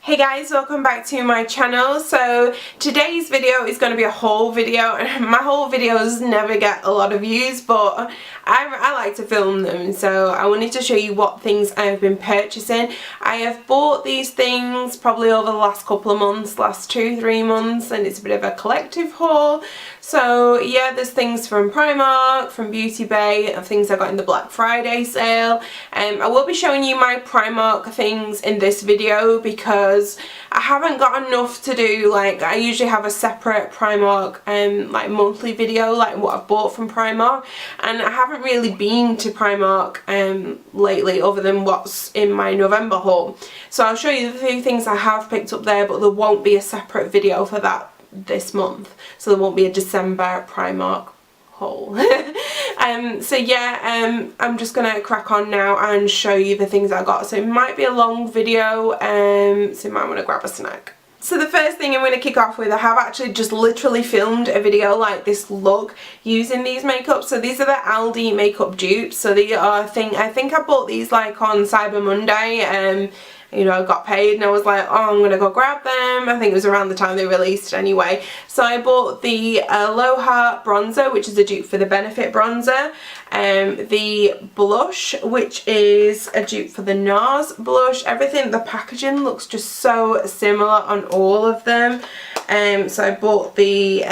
Hey guys, welcome back to my channel. So today's video is going to be a haul video, and my haul videos never get a lot of views, but I like to film them, so I wanted to show you what things I've been purchasing. I have bought these things probably over the last couple of months, last 2-3 months, and it's a bit of a collective haul. So yeah, there's things from Primark, from Beauty Bay, and things I got in the Black Friday sale. I will be showing you my Primark things in this video because I haven't got enough to do. Like, I usually have a separate Primark like monthly video, like what I've bought from Primark, and I haven't really been to Primark lately other than what's in my November haul. So I'll show you the few things I have picked up there, but there won't be a separate video for that this month, so there won't be a December Primark haul. So yeah, I'm just gonna crack on now and show you the things I got. So it might be a long video, so you might want to grab a snack. So the first thing I'm going to kick off with, I have actually just literally filmed a video like this look using these makeups. So these are the Aldi makeup dupes. So they are I think I bought these like on Cyber Monday. You know, I got paid and I was like, oh, I'm gonna go grab them. I think it was around the time they released anyway. So I bought the Aloha bronzer, which is a dupe for the Benefit bronzer, the blush, which is a dupe for the NARS blush. Everything, the packaging looks just so similar on all of them. So I bought the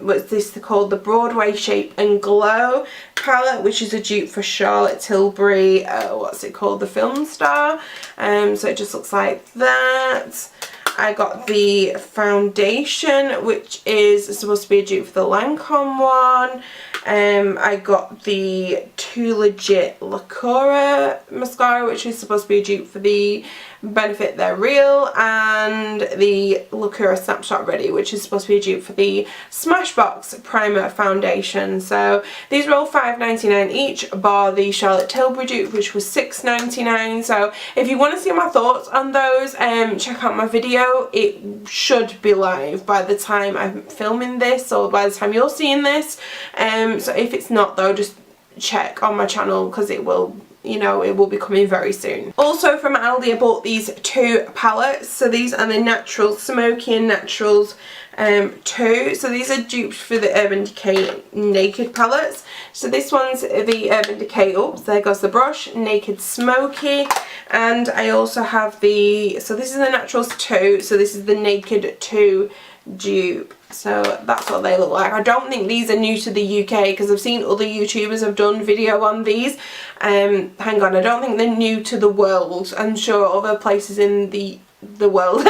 what's this called, the Broadway Shape and Glow palette, which is a dupe for Charlotte Tilbury, what's it called, the Film Star. So it just looks like that. I got the foundation, which is supposed to be a dupe for the Lancome one. I got the Too Legit Lacura mascara, which is supposed to be a dupe for the Benefit They're Real, and the Lacura Snapshot Ready, which is supposed to be a dupe for the Smashbox Primer Foundation. So these were all $5.99 each, bar the Charlotte Tilbury dupe, which was $6.99. So if you want to see my thoughts on those, check out my video. It should be live by the time I'm filming this, or by the time you're seeing this. So if it's not though, just check on my channel because it will, you know, it will be coming very soon. Also from Aldi, I bought these two palettes. So these are the Naturals Smoky and Naturals 2. So these are dupes for the Urban Decay Naked palettes. So this one's the Urban Decay, oops, there goes the brush, Naked Smoky. And I also have the, so this is the Naturals 2, so this is the Naked 2 dupe. So that's what they look like. I don't think these are new to the UK because I've seen other YouTubers have done video on these. Hang on, I don't think they're new to the world. I'm sure other places in the world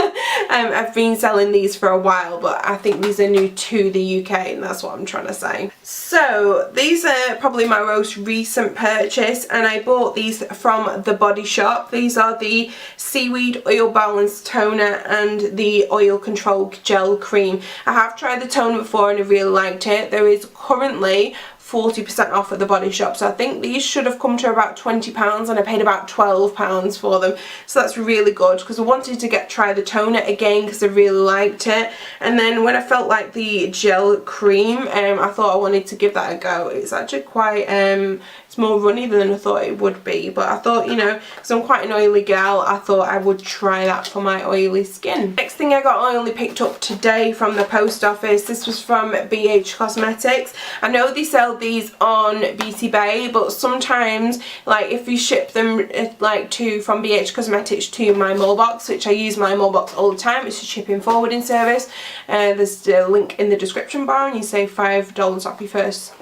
I've been selling these for a while, but I think these are new to the UK, and that's what I'm trying to say. So these are probably my most recent purchase, and I bought these from The Body Shop. These are the Seaweed Oil Balance Toner and the Oil Control Gel Cream. I have tried the toner before and I really liked it. There is currently 40% off at The Body Shop, so I think these should have come to about £20 and I paid about £12 for them, so that's really good because I wanted to try the toner again because I really liked it. And then when I felt like the gel cream, I thought I wanted to give that a go. It's actually quite it's more runny than I thought it would be, but I thought, you know, because I'm quite an oily girl, I thought I would try that for my oily skin. Next thing I got, I only picked up today from the post office. This was from BH Cosmetics. I know they sell these on Beauty Bay, but sometimes, like, if you ship them like from BH Cosmetics to my mailbox, which I use my mailbox all the time, it's a shipping forwarding service. There's a link in the description bar and you save $5 off your first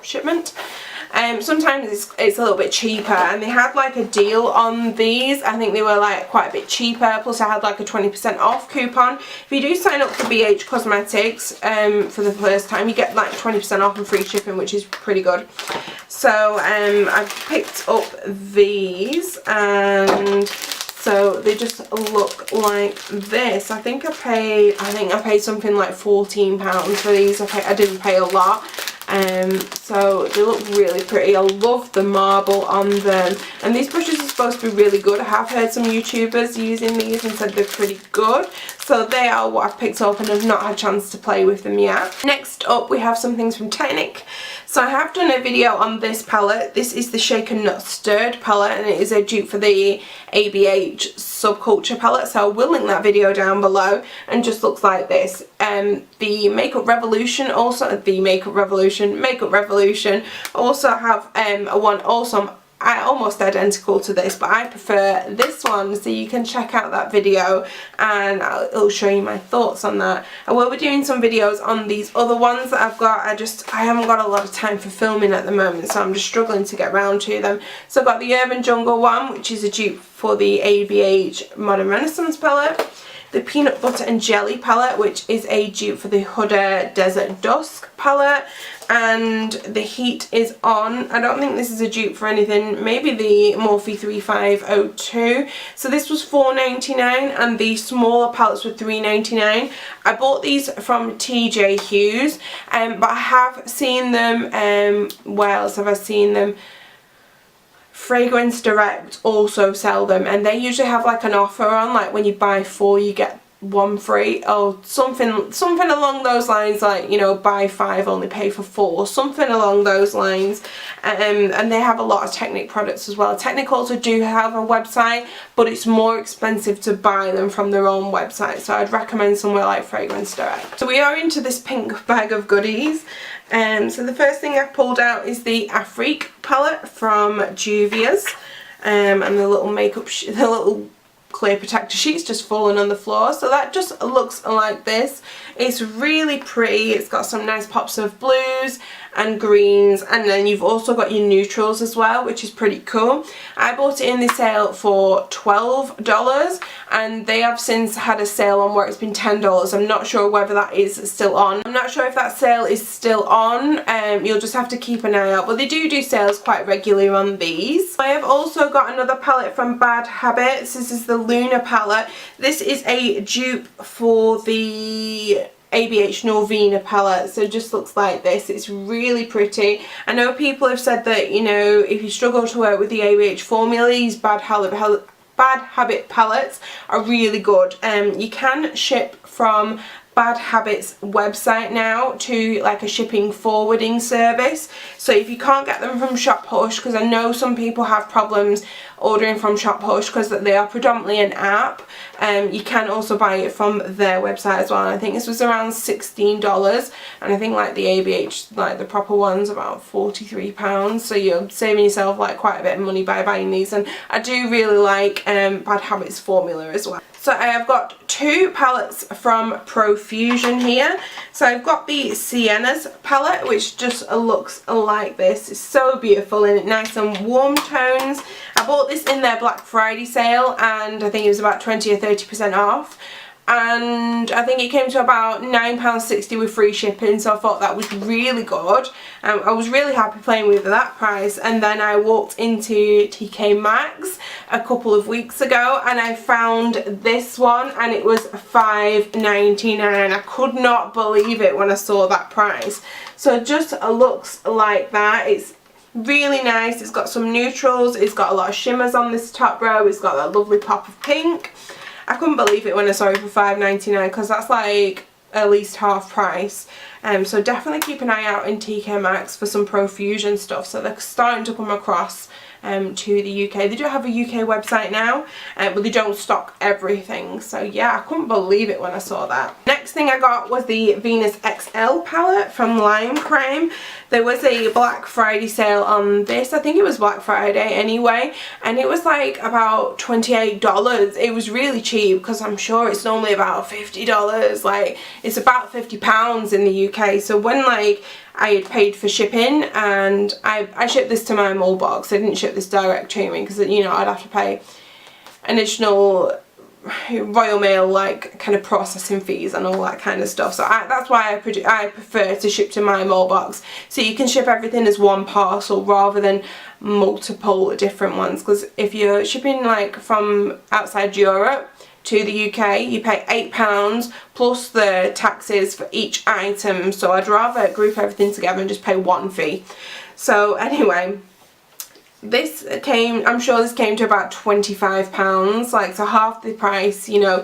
shipment. Sometimes it's a little bit cheaper, and they had like a deal on these. I think they were like quite a bit cheaper, plus I had like a 20% off coupon. If you do sign up for BH Cosmetics for the first time, you get like 20% off and free shipping, which is pretty good. So I picked up these, and so they just look like this. I think I paid something like £14 for these. I didn't pay a lot. So they look really pretty. I love the marble on them, and these brushes are supposed to be really good. I have heard some YouTubers using these and said they're pretty good, so they are what I've picked up and I've not had a chance to play with them yet. Next up we have some things from Technic. So I have done a video on this palette. This is the Shaken Not Stirred palette, and it is a dupe for the ABH Subculture palette, so I will link that video down below, and just looks like this. The Makeup Revolution also also have a one also almost identical to this, but I prefer this one, so you can check out that video and it'll show you my thoughts on that. I will be doing some videos on these other ones that I've got. I haven't got a lot of time for filming at the moment, so I'm just struggling to get around to them. So I've got the Urban Jungle one, which is a dupe for the ABH Modern Renaissance palette. The Peanut Butter and Jelly palette, which is a dupe for the Huda Desert Dusk palette, and the Heat is On. I don't think this is a dupe for anything, maybe the Morphe 3502. So this was $4.99 and the smaller palettes were $3.99. I bought these from TJ Hughes, but I have seen them, where else have I seen them? Fragrance Direct also sell them, and they usually have like an offer on, like when you buy 4 you get 1 free, or something along those lines, like, you know, buy 5 only pay for 4, something along those lines. And they have a lot of Technic products as well. Technic also do have a website, but it's more expensive to buy them from their own website, so I'd recommend somewhere like Fragrance Direct. So we are into this pink bag of goodies. So the first thing I pulled out is the Afrique palette from Juvia's, and the little the little clear protector sheet's just fallen on the floor, so that just looks like this. It's really pretty. It's got some nice pops of blues and greens, and then you've also got your neutrals as well, which is pretty cool. I bought it in the sale for $12, and they have since had a sale on where it's been $10. I'm not sure whether that is still on. I'm not sure if that sale is still on. You'll just have to keep an eye out, but they do sales quite regularly on these. I have also got another palette from Bad Habits. This is the Luna palette. This is a dupe for the ABH Norvina palette, so it just looks like this. It's really pretty. I know people have said that, you know, if you struggle to work with the ABH formula, these Bad Habit palettes are really good. You can ship from Bad Habits website now to like a shipping forwarding service, so if you can't get them from Shop Hush, because I know some people have problems ordering from Shop Hush because they are predominantly an app, you can also buy it from their website as well. And I think this was around $16, and I think like the ABH, like the proper ones, about £43, so you're saving yourself like quite a bit of money by buying these. And I do really like Bad Habits formula as well. So I have got 2 palettes from Profusion here. So I've got the Sienna's palette, which just looks like this. It's so beautiful and nice and warm tones. I bought this in their Black Friday sale, and I think it was about 20 or 30% off. And I think it came to about £9.60 with free shipping, so I thought that was really good. I was really happy playing with that price. And then I walked into TK Maxx a couple of weeks ago and I found this one, and it was $5.99. I could not believe it when I saw that price. So it just looks like that. It's really nice. It's got some neutrals, it's got a lot of shimmers on this top row, it's got that lovely pop of pink. I couldn't believe it when I saw it for $5.99, because that's like at least half price. So definitely keep an eye out in TK Maxx for some Profusion stuff. So they're starting to come across to the UK. They do have a UK website now, but they don't stock everything. So yeah, I couldn't believe it when I saw that. Next thing I got was the Venus XL palette from Lime Crime. There was a Black Friday sale on this. I think it was Black Friday anyway, and it was like about $28. It was really cheap, because I'm sure it's normally about $50. Like, it's about £50 in the UK. So when like I had paid for shipping, and I shipped this to my mailbox. I didn't ship this direct to me because, you know, I'd have to pay additional Royal Mail like kind of processing fees and all that kind of stuff. So that's why I prefer to ship to my mailbox, so you can ship everything as one parcel rather than multiple different ones. Because if you're shipping like from outside Europe to the UK, you pay £8 plus the taxes for each item, so I'd rather group everything together and just pay one fee. So anyway, this came, I'm sure this came to about £25, like, so half the price, you know.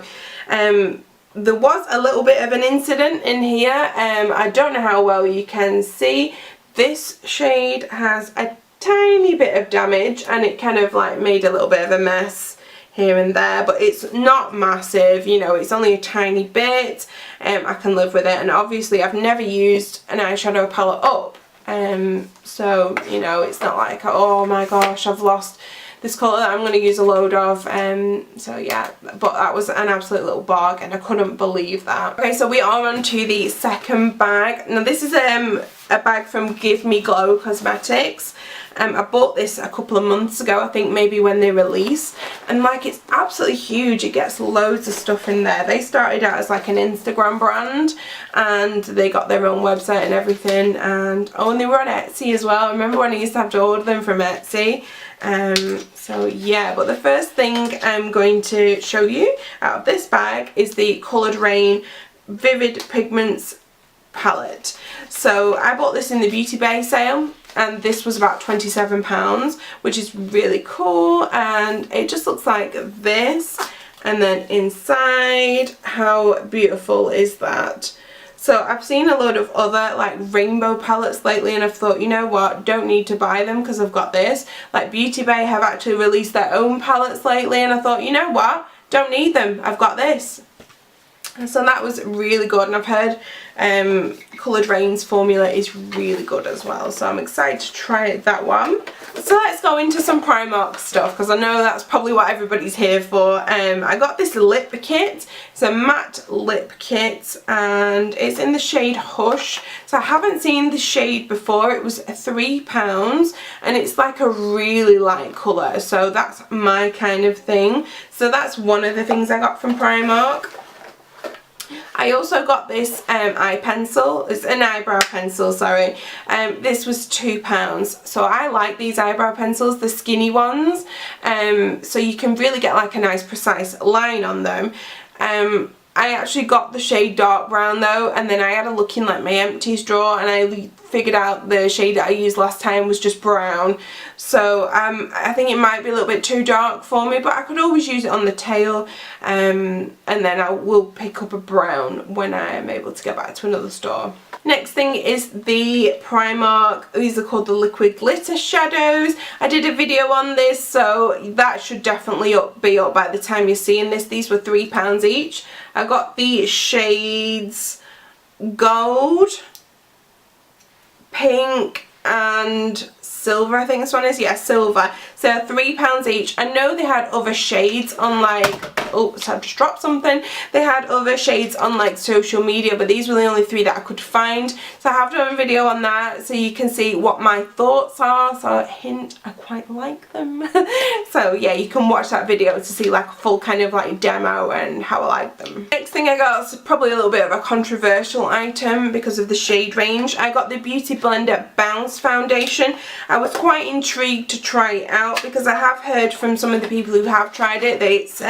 There was a little bit of an incident in here. I don't know how well you can see, This shade has a tiny bit of damage and it kind of like made a little bit of a mess here and there, but it's not massive, you know, it's only a tiny bit. I can live with it, and obviously I've never used an eyeshadow palette up, so you know, it's not like, oh my gosh, I've lost this colour that I'm going to use a load of, so yeah, but that was an absolute little bog and I couldn't believe that. Okay, so we are on to the second bag. Now this is a bag from Give Me Glow Cosmetics. I bought this a couple of months ago, I think maybe when they released, and like, it's absolutely huge. It gets loads of stuff in there. They started out as like an Instagram brand and they got their own website and everything, and oh, and they were on Etsy as well. I remember when I used to have to order them from Etsy. So yeah, but the first thing I'm going to show you out of this bag is the Coloured Rain Vivid Pigments palette. So I bought this in the Beauty Bay sale, and this was about £27, which is really cool, and it just looks like this. And then inside, how beautiful is that? So I've seen a lot of other like rainbow palettes lately, and I've thought, you know what, don't need to buy them because I've got this. Like Beauty Bay have actually released their own palettes lately, and I thought, you know what, don't need them, I've got this. And so that was really good, and I've heard Coloured Rain's formula is really good as well, so I'm excited to try that one. So let's go into some Primark stuff, because I know that's probably what everybody's here for. I got this lip kit. It's a matte lip kit and it's in the shade Hush. So I haven't seen the shade before. It was £3 and it's like a really light colour, so that's my kind of thing. So that's one of the things I got from Primark. I also got this eye pencil. It's an eyebrow pencil, sorry. This was £2. So I like these eyebrow pencils, the skinny ones. So you can really get like a nice precise line on them. I actually got the shade dark brown though, and then I had a look in like my empties drawer and I figured out the shade that I used last time was just brown. So I think it might be a little bit too dark for me, but I could always use it on the tail, and then I will pick up a brown when I am able to get back to another store. Next thing is the Primark, these are called the Liquid Glitter Shadows. I did a video on this, so that should definitely be up by the time you're seeing this. These were £3 each. I got the shades Gold, Pink and Silver, I think this one is, yeah, Silver. So £3 each. I know they had other shades on like, oh, so I just dropped something. They had other shades on like social media, but these were the only three that I could find. So I have done a video on that so you can see what my thoughts are. So hint, I quite like them. So yeah, you can watch that video to see like a full kind of like demo and how I like them. Next thing I got is probably a little bit of a controversial item because of the shade range. I got the Beauty Blender Bounce Foundation. I was quite intrigued to try it out because I have heard from some of the people who have tried it that it's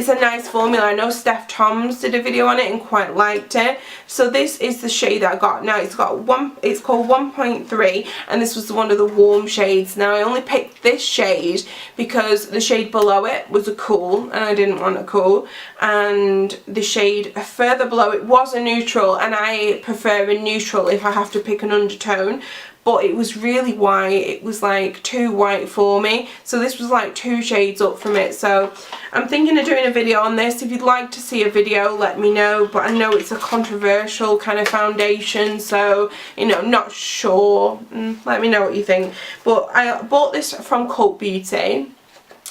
a nice formula. I know Steph Toms did a video on it and quite liked it. So this is the shade that I got. Now it's called 1.3, and this was one of the warm shades. Now I only picked this shade because the shade below it was a cool and I didn't want a cool, and the shade further below it was a neutral, and I prefer a neutral if I have to pick an undertone. But it was really white, it was like too white for me, so this was like 2 shades up from it. So I'm thinking of doing a video on this. If you'd like to see a video, let me know, but I know it's a controversial kind of foundation, so you know, not sure. Let me know what you think. But I bought this from Cult Beauty.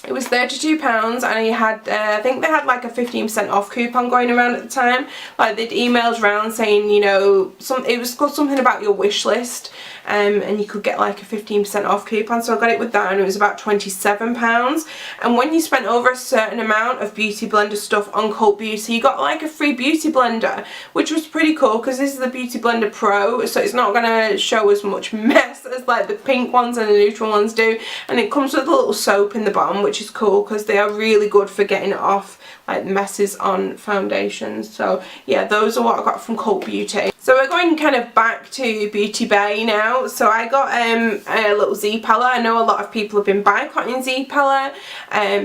It was £32 and I had, I think they had like a 15% off coupon going around at the time. Like they'd emailed around saying, you know, it was called something about your wish list, and you could get like a 15% off coupon. So I got it with that and it was about £27. And when you spent over a certain amount of Beauty Blender stuff on Cult Beauty, you got like a free Beauty Blender, which was pretty cool because this is the Beauty Blender Pro, so it's not going to show as much mess as like the pink ones and the neutral ones do. And it comes with a little soap in the bottom, which is cool because they are really good for getting it off like messes on foundations. So yeah, those are what I got from Cult Beauty. So we're going kind of back to Beauty Bay now. So I got a little Z palette. I know a lot of people have been boycotting Z palette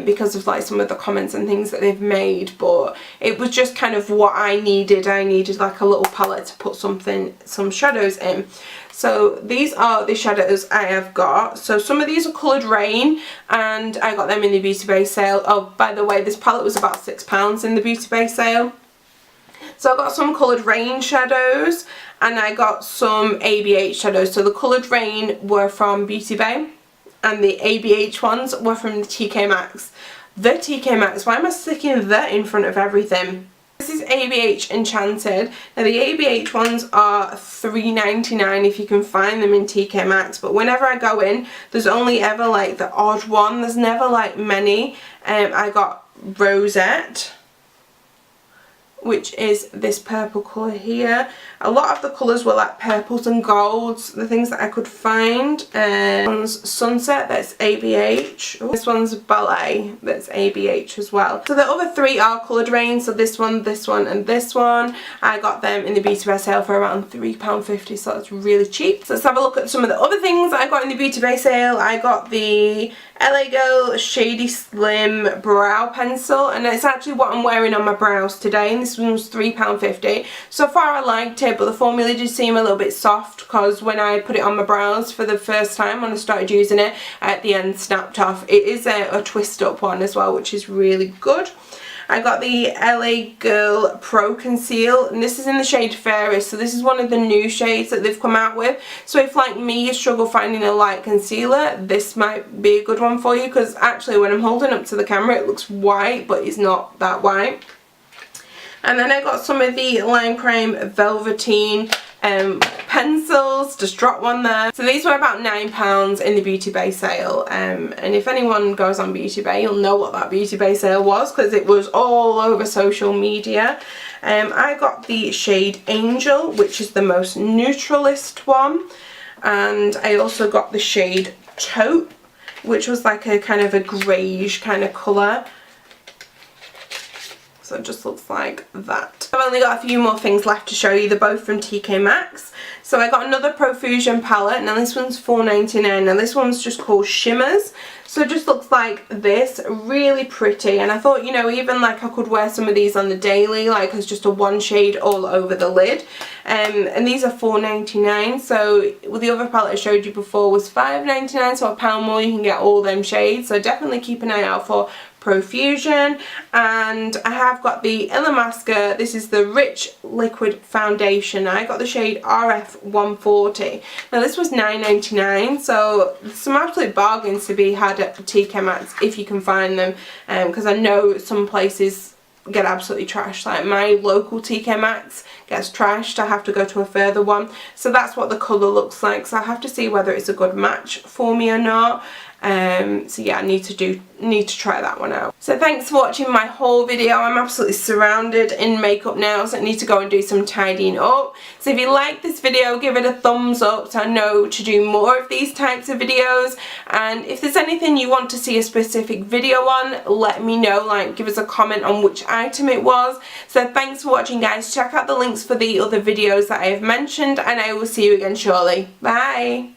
because of like some of the comments and things that they've made, but it was just kind of what I needed. I needed like a little palette to put some shadows in. So these are the shadows I have got. So some of these are Coloured Rain, and I got them in the Beauty Bay sale. Oh, by the way, this palette was about £6 in the Beauty Bay sale. So I got some Coloured Rain shadows, and I got some ABH shadows. So the Coloured Rain were from Beauty Bay, and the ABH ones were from the TK Maxx. The TK Maxx, why am I sticking the in front of everything? This is ABH Enchanted. Now the ABH ones are $3.99 if you can find them in TK Maxx, but whenever I go in, there's only ever like the odd one. There's never like many. I got Rosette, which is this purple colour here. A lot of the colours were like purples and golds, the things that I could find. This one's Sunset, that's ABH. Ooh, this one's Ballet, that's ABH as well. So the other three are Coloured Rain, so this one, and this one. I got them in the Beauty Bay sale for around £3.50, so that's really cheap. So let's have a look at some of the other things I got in the Beauty Bay sale. I got the LA Girl Shady Slim Brow Pencil, and it's actually what I'm wearing on my brows today, and this one was £3.50. So far I liked it, but the formula did seem a little bit soft because when I put it on my brows for the first time when I started using it, at the end snapped off. It is a twist up one as well, which is really good. I got the LA Girl Pro Conceal, and this is in the shade Fairest, so this is one of the new shades that they've come out with. So if like me you struggle finding a light concealer, this might be a good one for you, because actually when I'm holding up to the camera it looks white, but it's not that white. And then I got some of the Lime Crime Velveteen pencils, just dropped one there. So these were about £9 in the Beauty Bay sale, and if anyone goes on Beauty Bay you'll know what that Beauty Bay sale was, because it was all over social media. I got the shade Angel, which is the most neutralist one, and I also got the shade Taupe, which was like a kind of a greyish kind of colour. So it just looks like that. I've only got a few more things left to show you. They're both from TK Maxx. So I got another Profusion palette. Now this one's $4.99. Now this one's just called Shimmers. So it just looks like this. Really pretty. And I thought, you know, even like I could wear some of these on the daily, like as just a one shade all over the lid. And these are $4.99. So with the other palette I showed you before was $5.99. So £1 more you can get all them shades. So definitely keep an eye out for Profusion. And I have got the Illamasqua. This is the Rich Liquid Foundation. I got the shade RF 140. Now this was $9.99, so some absolute bargains to be had at TK Maxx if you can find them, because I know some places get absolutely trashed. Like my local TK Maxx gets trashed. I have to go to a further one. So that's what the colour looks like. So I have to see whether it's a good match for me or not. So yeah, I need to try that one out. So thanks for watching my whole video. I'm absolutely surrounded in makeup now, so I need to go and do some tidying up. So if you like this video, give it a thumbs up so I know to do more of these types of videos. And if there's anything you want to see a specific video on, let me know. Like, give us a comment on which item it was. So thanks for watching, guys. Check out the links for the other videos that I have mentioned, and I will see you again shortly. Bye!